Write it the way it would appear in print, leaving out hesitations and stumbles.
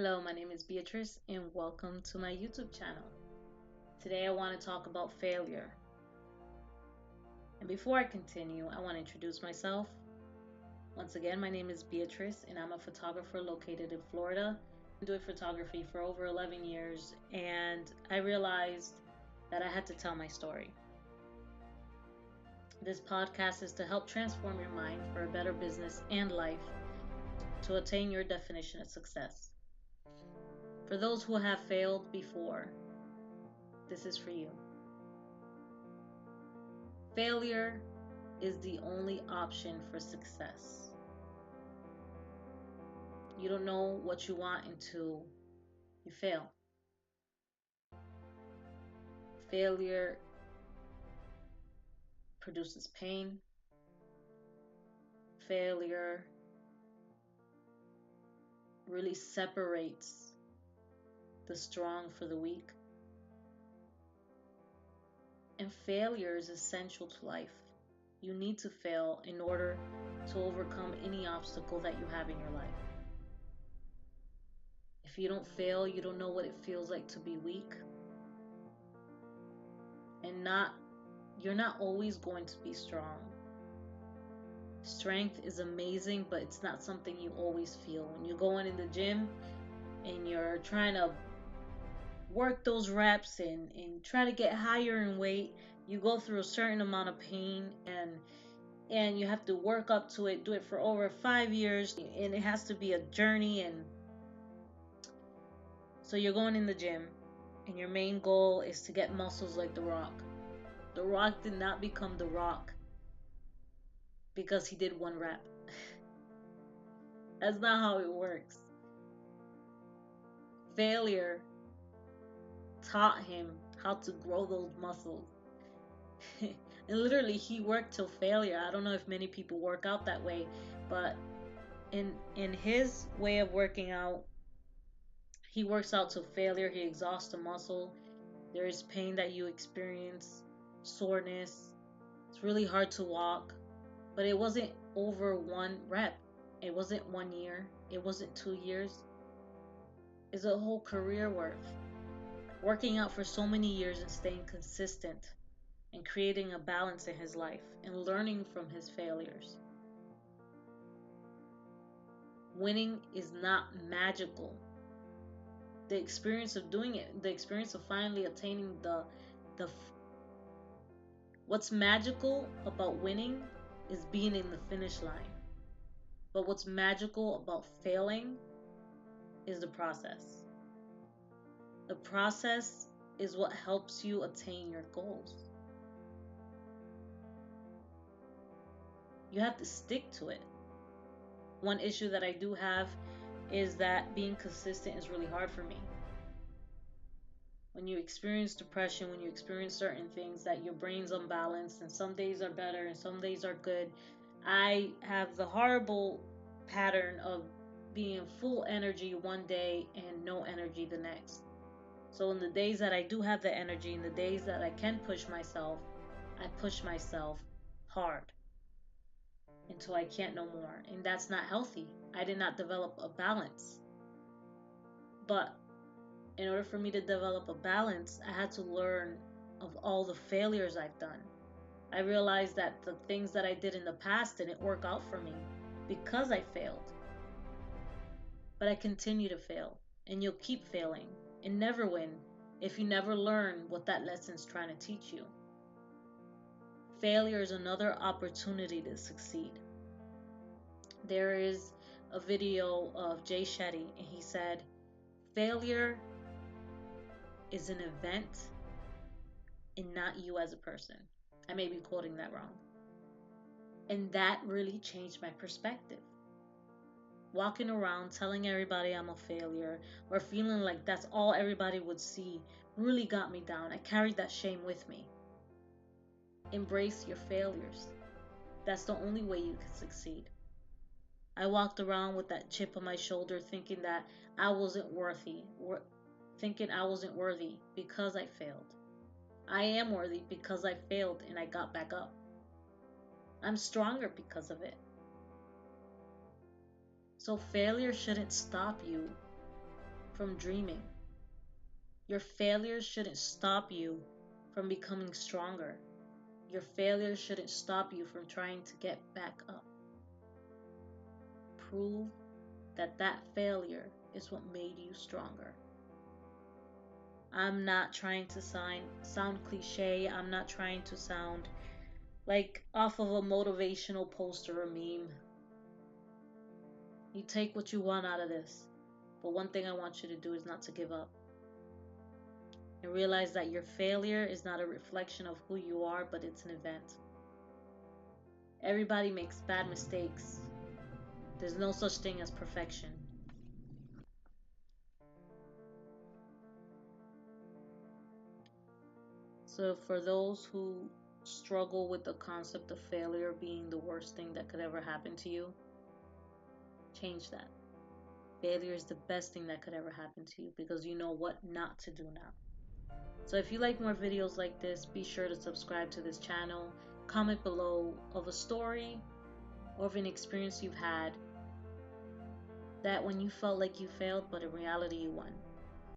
Hello, my name is Beatrice, and welcome to my YouTube channel. Today, I want to talk about failure. And before I continue, I want to introduce myself. Once again, my name is Beatrice, and I'm a photographer located in Florida. I've been doing photography for over 11 years, and I realized that I had to tell my story. This podcast is to help transform your mind for a better business and life to attain your definition of success. For those who have failed before, this is for you. Failure is the only option for success. You don't know what you want until you fail. Failure produces pain. Failure really separates the strong for the weak. And failure is essential to life. You need to fail in order to overcome any obstacle that you have in your life. If you don't fail, you don't know what it feels like to be weak. And you're not always going to be strong. Strength is amazing, but it's not something you always feel. When you're going in the gym and you're trying to work those reps and try to get higher in weight, you go through a certain amount of pain and you have to work up to it, do it for over 5 years, and it has to be a journey. And so you're going in the gym and your main goal is to get muscles like The Rock. The Rock did not become The Rock because he did one rep. That's not how it works. Failure taught him how to grow those muscles. And literally, he worked till failure. I don't know if many people work out that way, but in his way of working out, he works out till failure. He exhausts the muscle. There is pain that you experience, soreness. It's really hard to walk, but it wasn't over one rep. It wasn't 1 year. It wasn't 2 years. It's a whole career worth. Working out for so many years and staying consistent and creating a balance in his life and learning from his failures. Winning is not magical. The experience of doing it, the experience of finally attaining the what's magical about winning is being in the finish line. But what's magical about failing is the process. The process is what helps you attain your goals. You have to stick to it. One issue that I do have is that being consistent is really hard for me. When you experience depression, when you experience certain things that your brain's unbalanced and some days are better and some days are good, I have the horrible pattern of being full energy one day and no energy the next. So in the days that I do have the energy, in the days that I can push myself, I push myself hard until I can't no more. And that's not healthy. I did not develop a balance. But in order for me to develop a balance, I had to learn of all the failures I've done. I realized that the things that I did in the past didn't work out for me because I failed. But I continue to fail, and you'll keep failing and never win if you never learn what that lesson's trying to teach you. Failure is another opportunity to succeed. There is a video of Jay Shetty, and he said, failure is an event and not you as a person. I may be quoting that wrong. And that really changed my perspective. Walking around telling everybody I'm a failure or feeling like that's all everybody would see really got me down. I carried that shame with me. Embrace your failures. That's the only way you can succeed. I walked around with that chip on my shoulder thinking that I wasn't worthy, thinking I wasn't worthy because I failed. I am worthy because I failed and I got back up. I'm stronger because of it. So failure shouldn't stop you from dreaming. Your failures shouldn't stop you from becoming stronger. Your failures shouldn't stop you from trying to get back up. Prove that that failure is what made you stronger. I'm not trying to sound cliche. I'm not trying to sound like off of a motivational poster or meme. You take what you want out of this. But one thing I want you to do is not to give up. And realize that your failure is not a reflection of who you are, but it's an event. Everybody makes bad mistakes. There's no such thing as perfection. So for those who struggle with the concept of failure being the worst thing that could ever happen to you, change that. Failure is the best thing that could ever happen to you because you know what not to do now. So if you like more videos like this, be sure to subscribe to this channel. Comment below of a story or of an experience you've had that when you felt like you failed, but in reality you won.